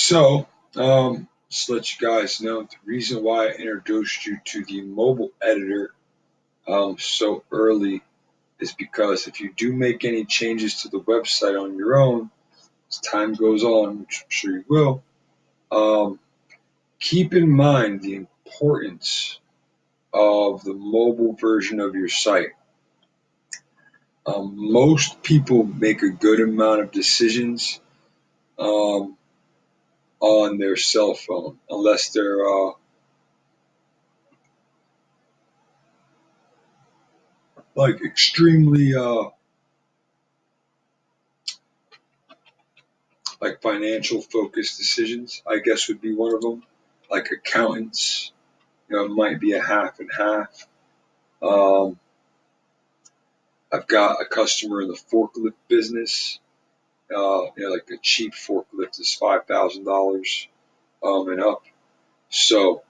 So, just to let you guys know, the reason why I introduced you to the mobile editor so early is because if you do make any changes to the website on your own, as time goes on, which I'm sure you will, um, keep in mind the importance of the mobile version of your site. Most people make a good amount of decisions um, on their cell phone, unless they're like extremely like financial focused decisions, I guess would be one of them. Like accountants, it might be a half and half. Um, I've got a customer in the forklift business. Like a cheap forklift is $5,000 and up. So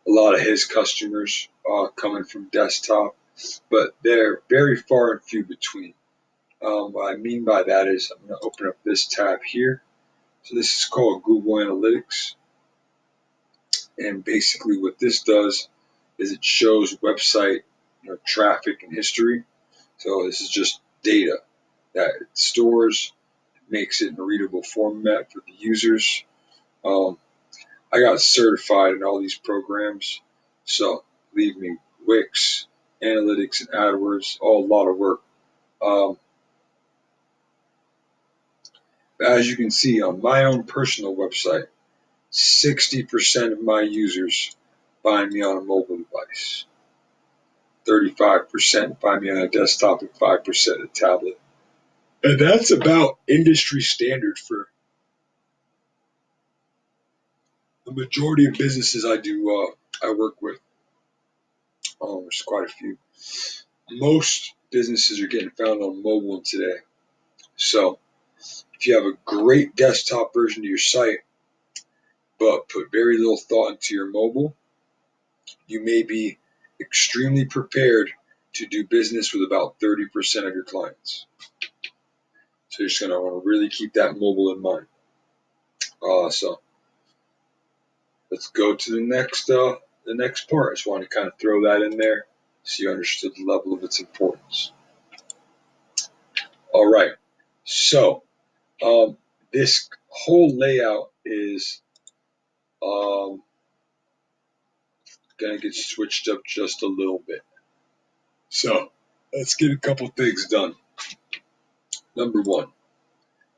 a lot of his customers are coming from desktop, but they're very far and few between. What I mean by that is I'm going to open up this tab here. So this is called Google Analytics. And basically what this does is it shows website traffic and history. So this is just data that it stores, makes it in a readable format for the users. Um, I got certified in all these programs. So believe me, Wix, Analytics, and AdWords, all a lot of work. Um, as you can see on my own personal website, 60% of my users find me on a mobile device. 35% find me on a desktop and 5% a tablet. And that's about industry standard for the majority of businesses I work with. There's quite a few. Most businesses are getting found on mobile today. So if you have a great desktop version of your site, but put very little thought into your mobile, you may be extremely prepared to do business with about 30% of your clients. So you're just going to want to really keep that mobile in mind. So let's go to the next part. I just want to kind of throw that in there so you understood the level of its importance. All right. So this whole layout is going to get switched up just a little bit. So let's get a couple things done. Number one,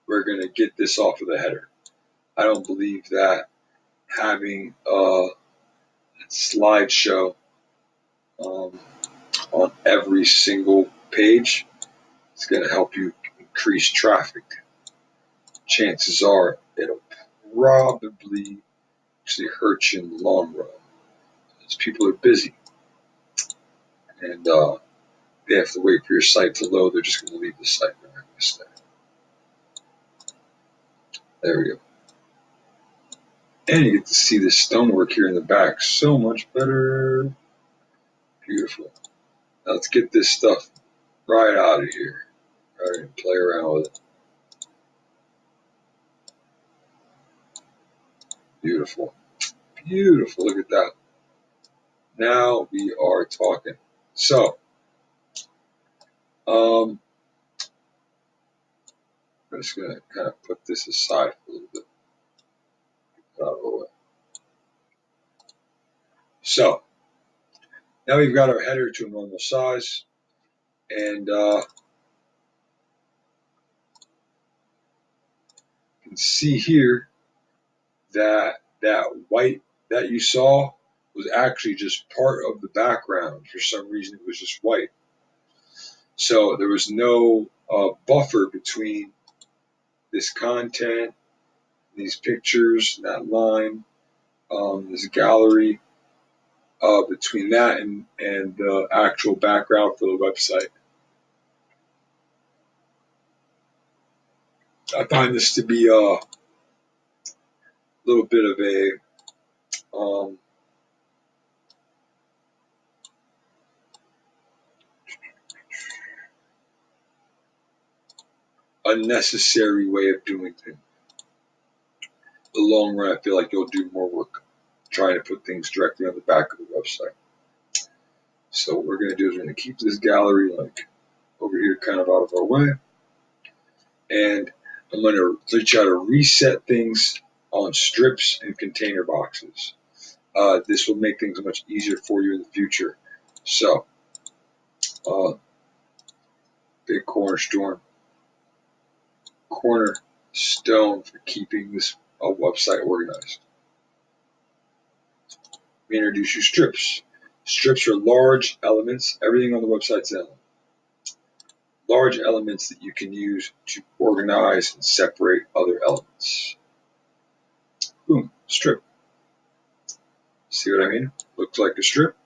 we're going to get this off of the header. I don't believe that having a slideshow on every single page is going to help you increase traffic. Chances are it'll probably actually hurt you in the long run. Because people are busy and they have to wait for your site to load. They're just going to leave the site. They're not going to stay. There we go. And you get to see the stonework here in the back. So much better. Beautiful. Now let's get this stuff right out of here. All right, and play around with it. Beautiful. Beautiful. Look at that. Now we are talking. So, I'm just going to kind of put this aside for a little bit. Out of the way. So, now we've got our header to a normal size. And you can see here that that white that you saw was actually just part of the background. For some reason, it was just white. So there was no buffer between this content, these pictures, that line, this gallery, between that and the actual background for the website. I find this to be a little bit of a unnecessary way of doing things. the long run, I feel like you'll do more work trying to put things directly on the back of the website. So what we're going to do is we're going to keep this gallery like over here kind of out of our way. And I'm going to try to reset things on strips and container boxes. This will make things much easier for you in the future. So, big cornerstone for keeping this website organized. We introduce you strips. Strips are large elements. Everything on the website's an element. Large elements that you can use to organize and separate other elements. Boom, strip. See what I mean? Looks like a strip.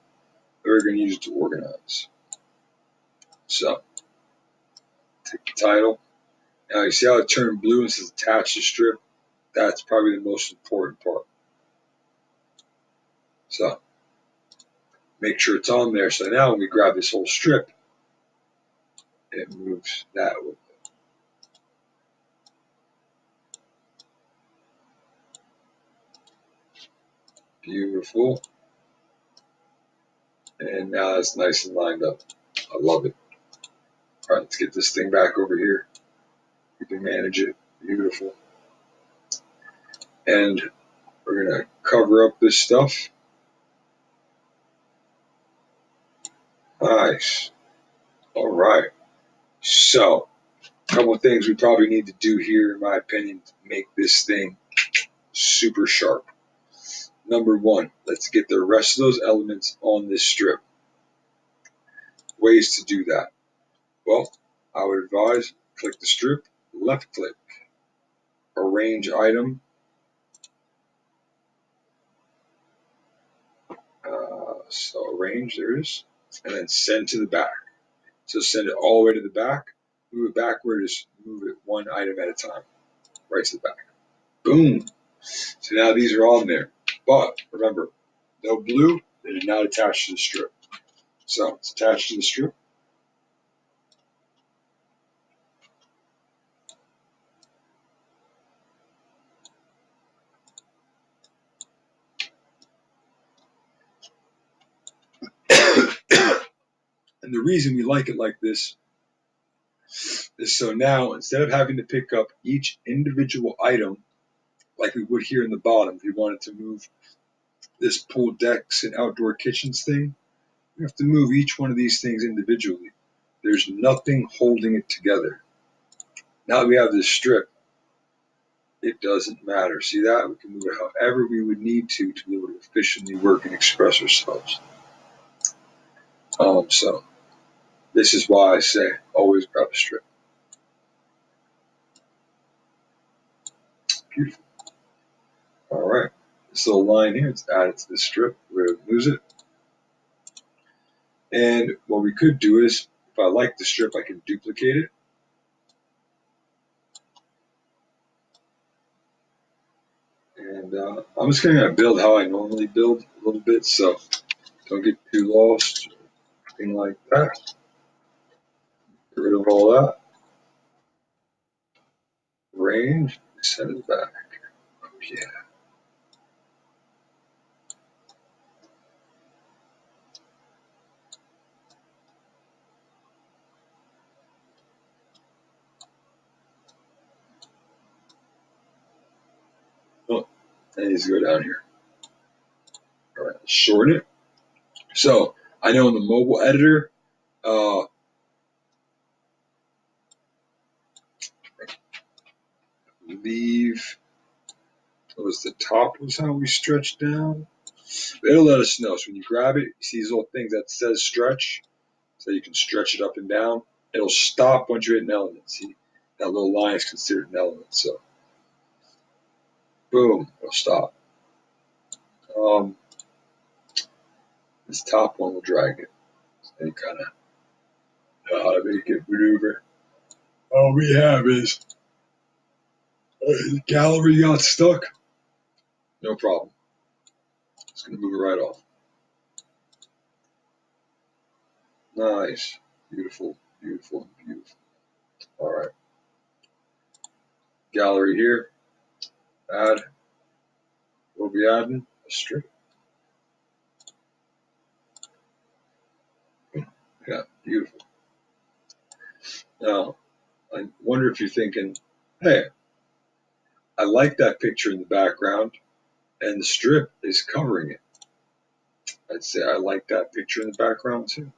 We're going to use it to organize. So, take the title. Now you see how it turned blue and says attach to strip? That's probably the most important part. So, make sure it's on there. So now when we grab this whole strip, it moves that way. Beautiful. And now it's nice and lined up. I love it. All right, let's get this thing back over here. We can manage it. Beautiful. And we're going to cover up this stuff. Nice. All right. So, a couple of things we probably need to do here, in my opinion, to make this thing super sharp. Number one, let's get the rest of those elements on this strip. Ways to do that. Well, I would advise click the strip, left click, arrange item, so arrange, there it is, and then send to the back. So send it all the way to the back, move it backward, just move it one item at a time, right to the back. Boom. So now these are on there. But remember, no blue, they are not attached to the strip. So it's attached to the strip. And the reason we like it like this is so now instead of having to pick up each individual item like we would here in the bottom, if we wanted to move this pool decks and outdoor kitchens thing, we have to move each one of these things individually. There's nothing holding it together. Now that we have this strip, it doesn't matter. See that? We can move it however we would need to be able to efficiently work and express ourselves. So this is why I say always grab a strip. Beautiful. All right. This little line here, it's added to the strip. We're going to lose it. And what we could do is, if I like the strip, I can duplicate it. And I'm just going to build how I normally build a little bit, so don't get too lost or anything like that. Get rid of all that. Range, send it back. Oh, yeah. Oh, that needs to go down here. All right, shorten it. So I know in the mobile editor, leave, was the top was how we stretch down. It'll let us know. So when you grab it, you see these little things that says stretch, so you can stretch it up and down. It'll stop once you hit an element. See, that little line is considered an element. So, boom, it'll stop. This top one will drag it. So you kind of know how to make it maneuver. All we have is the gallery got stuck. No problem. It's going to move it right off. Nice. Beautiful, beautiful, beautiful. All right. Gallery here. Add. we'll be adding a strip. Yeah, beautiful. Now, I wonder if you're thinking, hey, I like that picture in the background and the strip is covering it. I'd say I like that picture in the background too.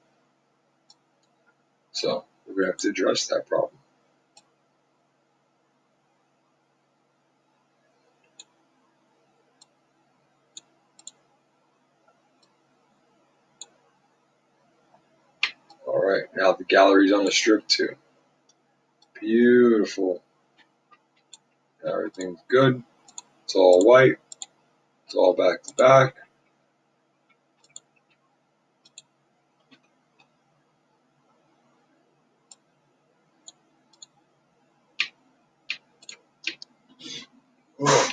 So we're going to have to address that problem. All right, now the gallery's on the strip too. Beautiful. Everything's good. It's all white. It's all back to back. Oh,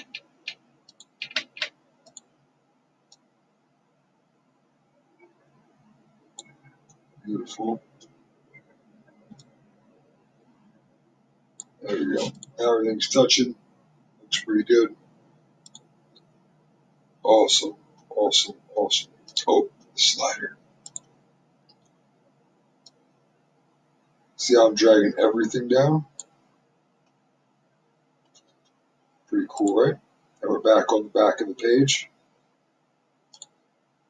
beautiful. There you go. Everything's touching. Looks pretty good. Awesome. Awesome. Awesome. Oh, the slider. See how I'm dragging everything down? Pretty cool, right? And we're back on the back of the page.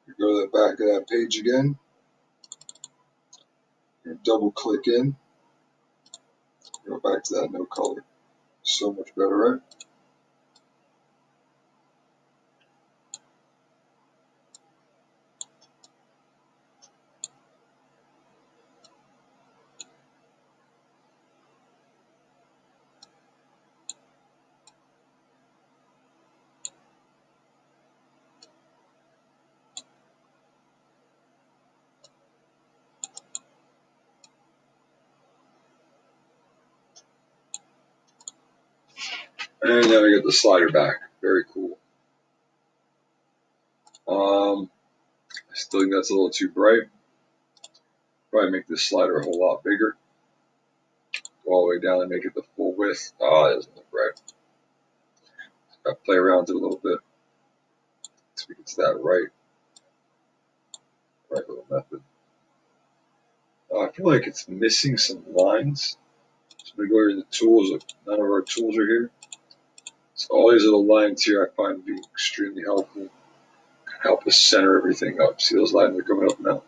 You go to the back of that page again. You double click in. Go back to that no color. So much better, right? And now we get the slider back. Very cool. I still think that's a little too bright. Probably make this slider a whole lot bigger. Go all the way down and make it the full width. Oh, that doesn't look right. Got to play around with it a little bit so we get to that right little method. I feel like it's missing some lines. So we go here to the tools. None of our tools are here. So all these little lines here I find to be extremely helpful. Help us center everything up. See those lines are coming up now?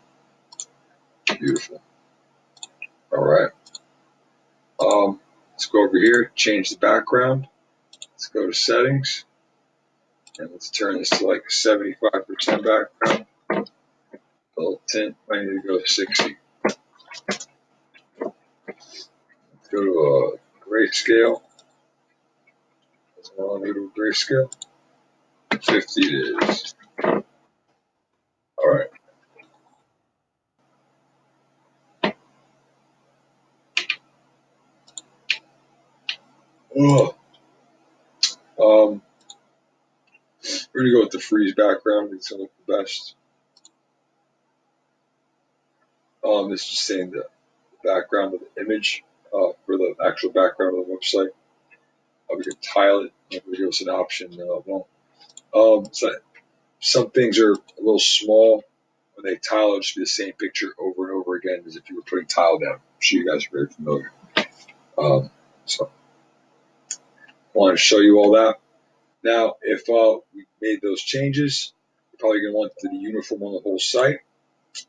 Beautiful. All right. Let's go over here, change the background. Let's go to settings. And let's turn this to like a 75% background. A little tint. I need to go to 60. Let's go to a grayscale. That's all I need to grayscale. 50 it is. All right. Oh. We're gonna go with the freeze background. It's gonna look the best. This is saying the background of the image for the actual background of the website. We can tile it. We give us an option. So some things are a little small. When they tile, it'll just be the same picture over and over again as if you were putting tile down. I'm sure you guys are very familiar. So I wanted to show you all that. Now, if we made those changes, you're probably going to want to be uniform on the whole site.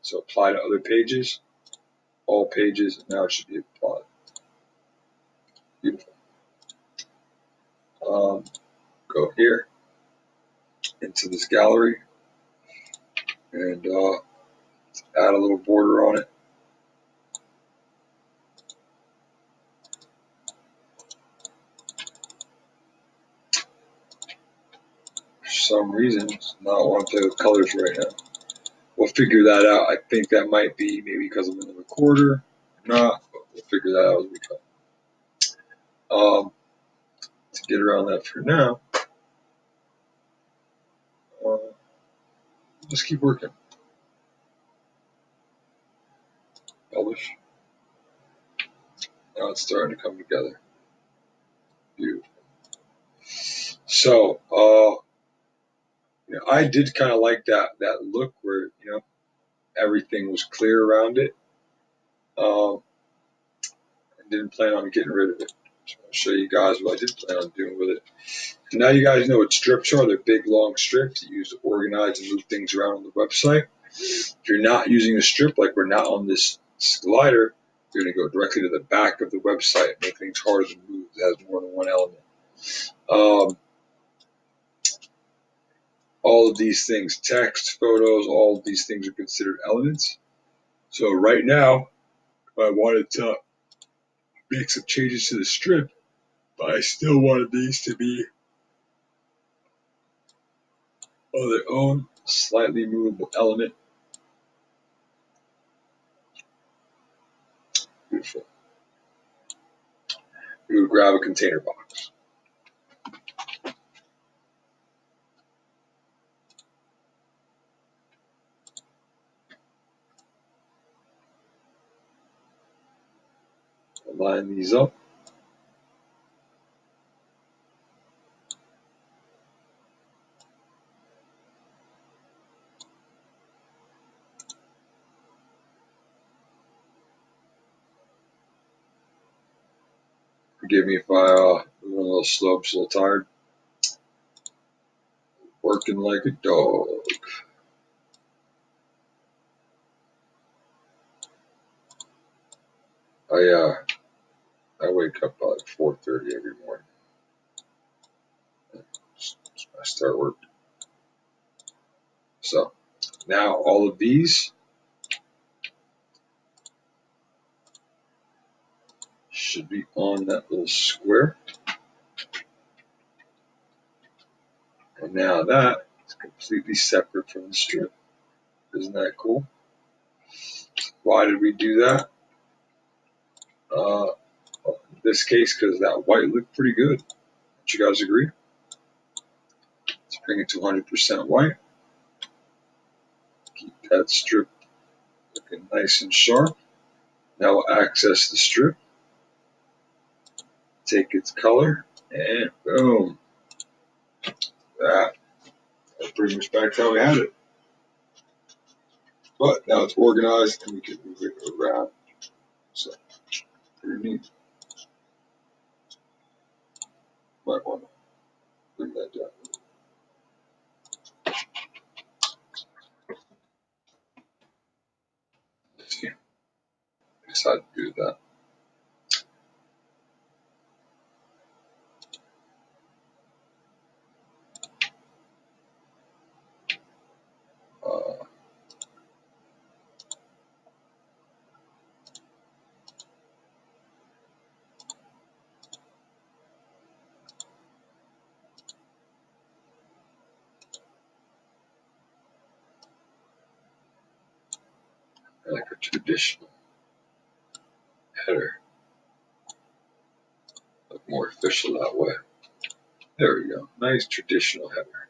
So apply to other pages, all pages, and now it should be applied. Beautiful. Go here into this gallery and add a little border on it. For some reason, it's not want to play with colors right now. We'll figure that out. I think that might be maybe because I'm in the recorder or not, but we'll figure that out as we go. To get around that for now, just keep working. Publish. Now it's starting to come together. Beautiful. So, I did kind of like that look where everything was clear around it. I didn't plan on getting rid of it. So I'll show you guys what I did plan on doing with it. And now you guys know what strips are. They're big, long strips that you use to organize and move things around on the website. If you're not using a strip, like we're not on this slider, you're going to go directly to the back of the website, make things harder to move. It has more than one element. All of these things, text, photos, all of these things are considered elements. So right now, if I wanted to make some changes to the strip, but I still wanted these to be on their own slightly movable element. Beautiful. We would grab a container box. Line these up. Forgive me if I move a little slow, I'm just a little tired. Working like a dog. I wake up by like 4:30 every morning. I start work. So now all of these should be on that little square. And now that is completely separate from the strip. Isn't that cool? Why did we do that? In this case, because that white looked pretty good. Don't you guys agree? Let's bring it to 100% white. Keep that strip looking nice and sharp. Now we'll access the strip. Take its color, and boom. That's pretty much back how we had it. But now it's organized and we can move it around. So, pretty neat. Might want to bring that down. Let's see. I decided to do that. Like a traditional header. Look more official that way. There we go. Nice traditional header.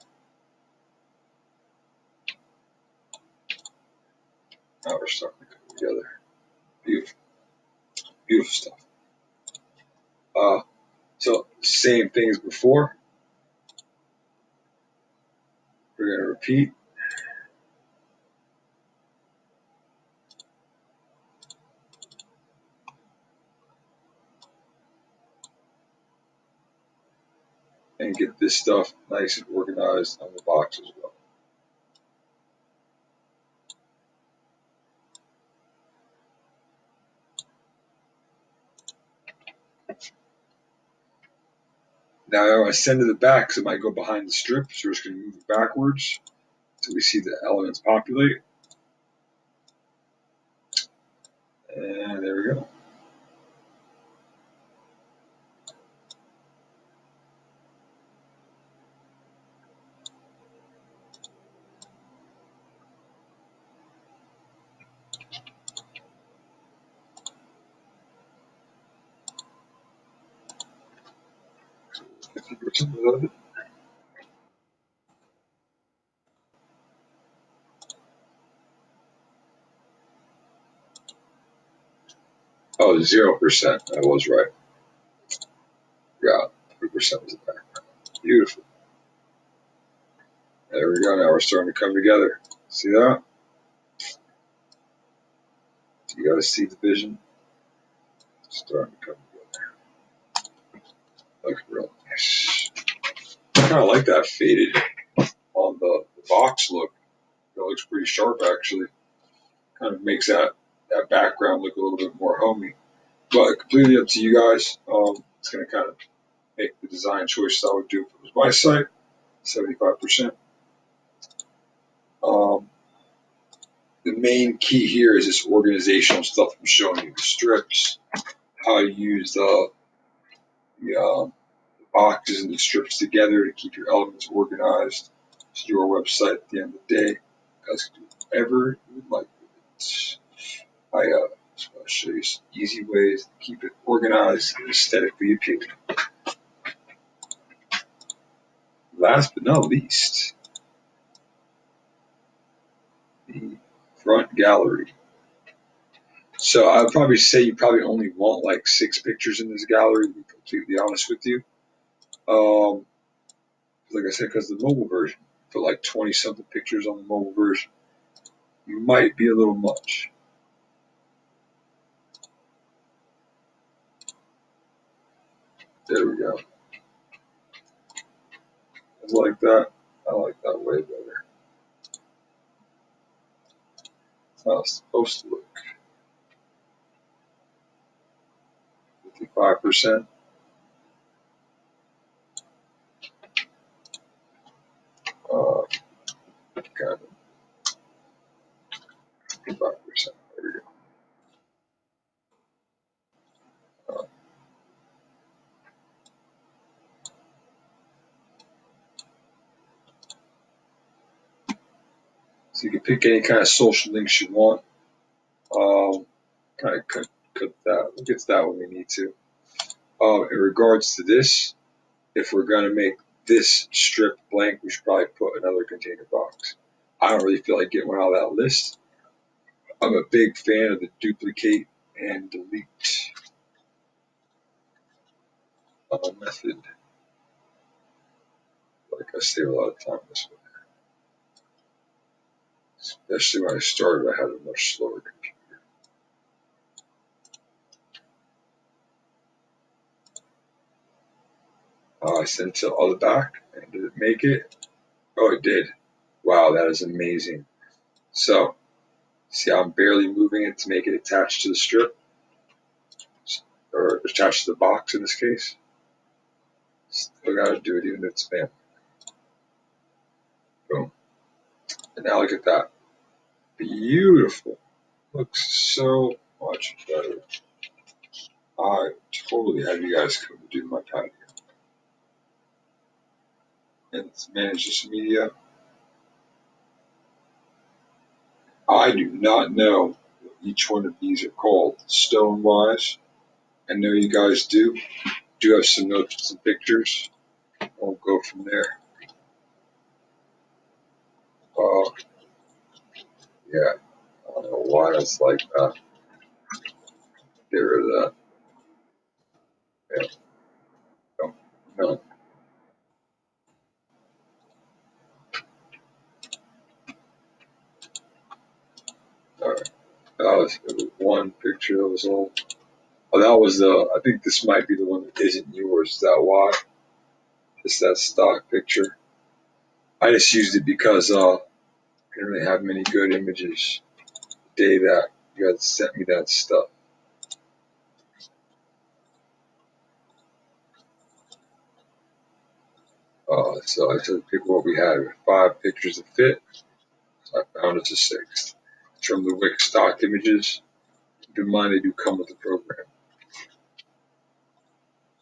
Now we're starting to come together. Beautiful. Beautiful stuff. So same thing as before. We're going to repeat. And get this stuff nice and organized on the box as well. Now I want to send to the back because it might go behind the strip, so we're just going to move it backwards until we see the elements populate. And there we go. of it. Oh, 0%. I was right. Yeah, 3% was the background. Beautiful. There we go. Now we're starting to come together. See that? You guys see the vision? Starting to come together. Looks real nice. I kind of like that faded on the box look. It looks pretty sharp actually. Kind of makes that background look a little bit more homey. But completely up to you guys. It's going to kind of make the design choices I would do if it was my site. 75%. The main key here is this organizational stuff I'm showing you. The strips, how to use the boxes and the strips together to keep your elements organized. It's your website at the end of the day. You guys can do whatever you would like with it. I just want to show you some easy ways to keep it organized and aesthetically appealing. Last but not least, the front gallery. So I would probably say you probably only want like 6 pictures in this gallery, to be completely honest with you. Like I said, because the mobile version, for like 20 something pictures on the mobile version, might be a little much. There we go. I like that. I like that way better. That's how it's supposed to look. 55%. Kind of 55%. There we go. So you can pick any kind of social links you want. Kind of cut that. We'll get to that when we need to. In regards to this, if we're going to make this strip blank, we should probably put another container box. I don't really feel like getting one out of that list. I'm a big fan of the duplicate and delete method. Like I save a lot of time this way. Especially when I started, I had a much slower computer. I sent it to the back, and did it make it? Oh, it did. Wow, that is amazing. So, see how I'm barely moving it to make it attached to the strip? Or attached to the box in this case? Still gotta do it even if it's spam. Boom. And now look at that. Beautiful. Looks so much better. I totally have you guys come to do my patio. And to manage this media, I do not know what each one of these are called stone wise. I know you guys do. Do have some notes and pictures. I'll go from there. Uh, yeah, I don't know why that's like that. Get rid of that. Yeah, no, no. All right. It was one picture that was all. Oh, that was the. I think this might be the one that isn't yours. Is that why? Just that stock picture. I just used it because I didn't really have many good images the day that you guys sent me that stuff. So I took pick what we had with 5 pictures that fit. So I found it's a 6th. From the Wix stock images, keep in mind they do come with the program.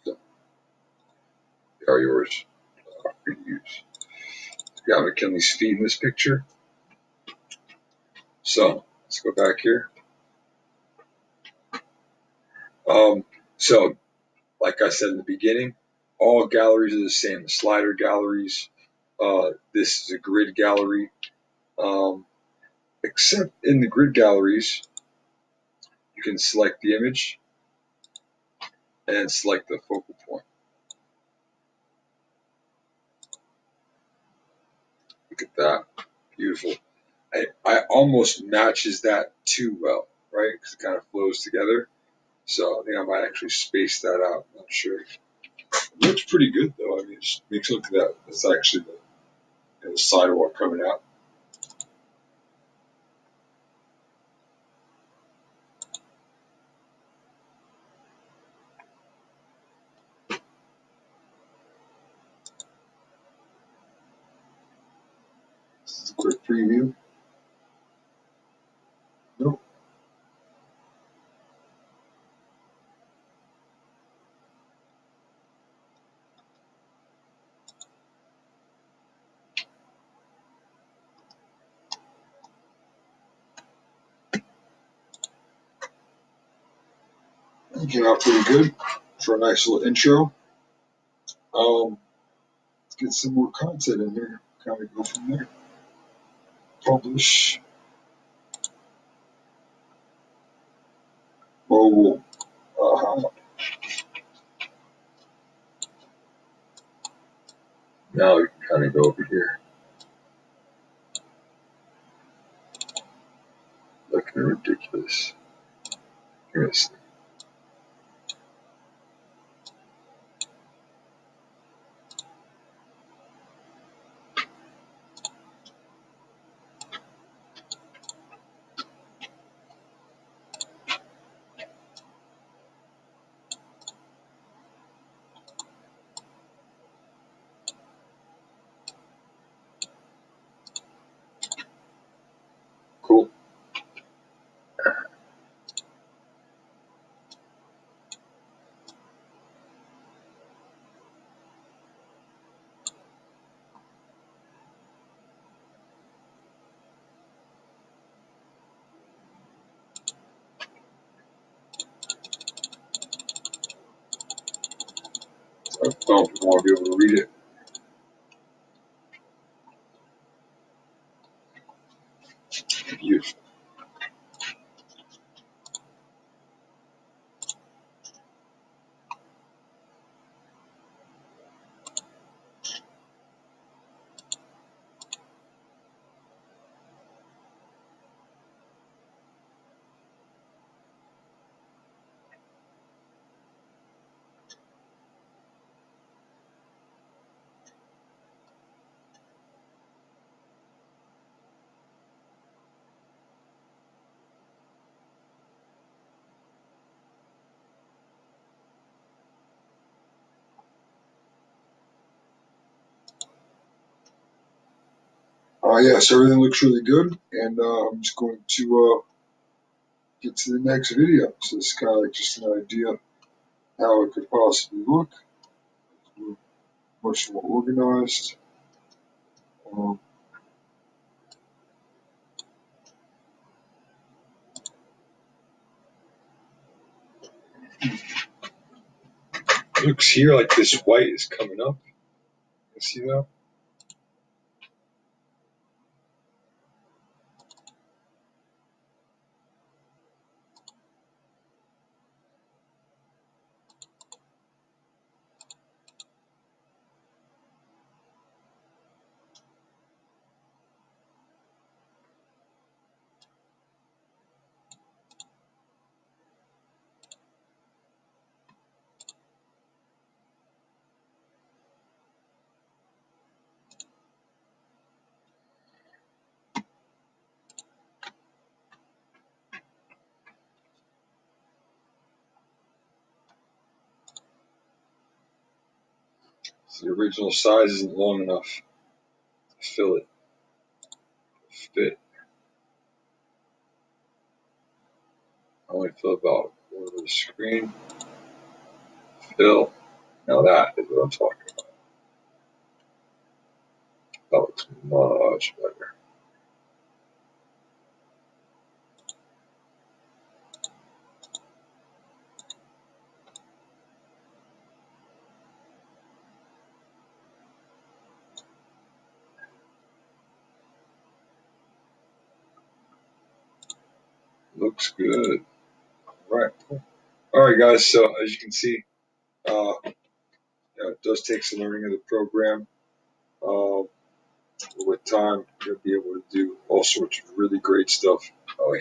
So they are yours for you to use. You got McKinley's feet in this picture. So let's go back here. So like I said in the beginning, all galleries are the same. The slider galleries, this is a grid gallery. Except in the grid galleries, you can select the image and select the focal point. Look at that. Beautiful. I almost matches that too well, right? Because it kind of flows together. So I think I might actually space that out. I'm not sure. It looks pretty good though. I mean, it just makes it look at that. That's actually the sidewalk coming out. This is a quick preview. Nope. Came out pretty good for a nice little intro. Let's get some more content in here. Kind of go from there. Publish. Mobile. Now we can kind of go over here. Looking ridiculous. Yes. Cool. I don't want to be able to read it. Beautiful. Yes, everything looks really good, and I'm just going to get to the next video. So it's kind of like just an idea how it could possibly look. Much more organized. Um, Looks here like this white is coming up. You see that? So the original size isn't long enough to fill it, fit. I only fill about over the screen. Fill. Now that is what I'm talking about. That looks much better. Looks good. All right, guys. So as you can see, it does take some learning of the program. But with time, you'll be able to do all sorts of really great stuff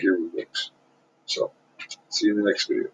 here with Wix. So, see you in the next video.